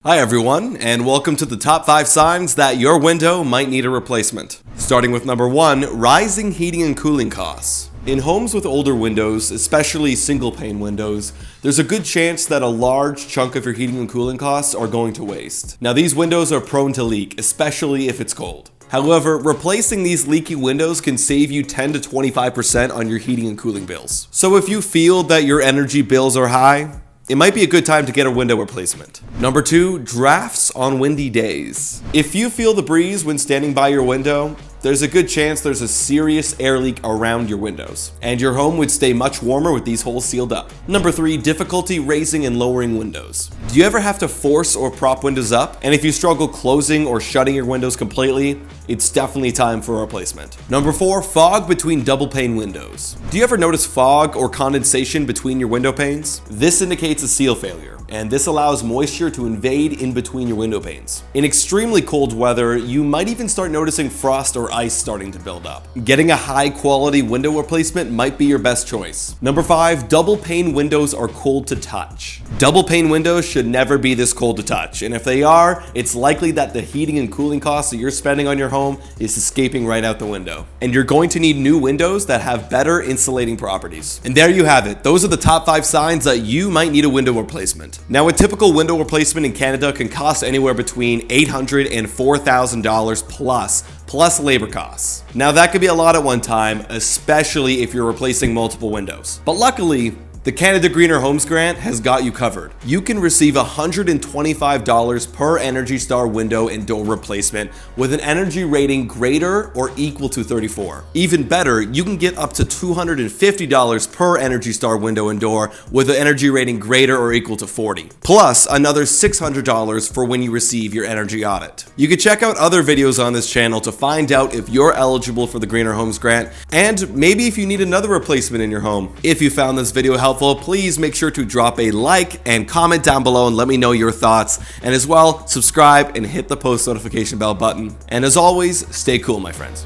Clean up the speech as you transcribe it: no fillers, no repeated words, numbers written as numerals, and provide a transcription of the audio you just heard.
Hi everyone, and welcome to the top 5 signs that your window might need a replacement. Starting with number 1, rising heating and cooling costs. In homes with older windows, especially single pane windows, there's a good chance that a large chunk of your heating and cooling costs are going to waste. Now these windows are prone to leak, especially if it's cold. However, replacing these leaky windows can save you 10 to 25% on your heating and cooling bills. So if you feel that your energy bills are high, it might be a good time to get a window replacement. Number 2, drafts on windy days. If you feel the breeze when standing by your window, there's a good chance there's a serious air leak around your windows, and your home would stay much warmer with these holes sealed up. Number 3, difficulty raising and lowering windows. Do you ever have to force or prop windows up? And if you struggle closing or shutting your windows completely, it's definitely time for a replacement. Number 4, fog between double pane windows. Do you ever notice fog or condensation between your window panes? This indicates a seal failure, and this allows moisture to invade in between your window panes. In extremely cold weather, you might even start noticing frost or ice starting to build up. Getting a high quality window replacement might be your best choice. Number 5, double pane windows are cold to touch. Double pane windows should never be this cold to touch, and if they are, it's likely that the heating and cooling costs that you're spending on your home is escaping right out the window. And you're going to need new windows that have better insulating properties. And there you have it. Those are the top 5 signs that you might need a window replacement. Now, a typical window replacement in Canada can cost anywhere between $800 and $4,000 plus labor costs. Now that could be a lot at one time, especially if you're replacing multiple windows. But luckily, the Canada Greener Homes Grant has got you covered. You can receive $125 per Energy Star window and door replacement with an energy rating greater or equal to 34. Even better, you can get up to $250 per Energy Star window and door with an energy rating greater or equal to 40. Plus another $600 for when you receive your energy audit. You can check out other videos on this channel to find out if you're eligible for the Greener Homes Grant, and maybe if you need another replacement in your home. If you found this video helpful, please make sure to drop a like and comment down below and let me know your thoughts. And as well, subscribe and hit the post notification bell button. And as always, stay cool, my friends.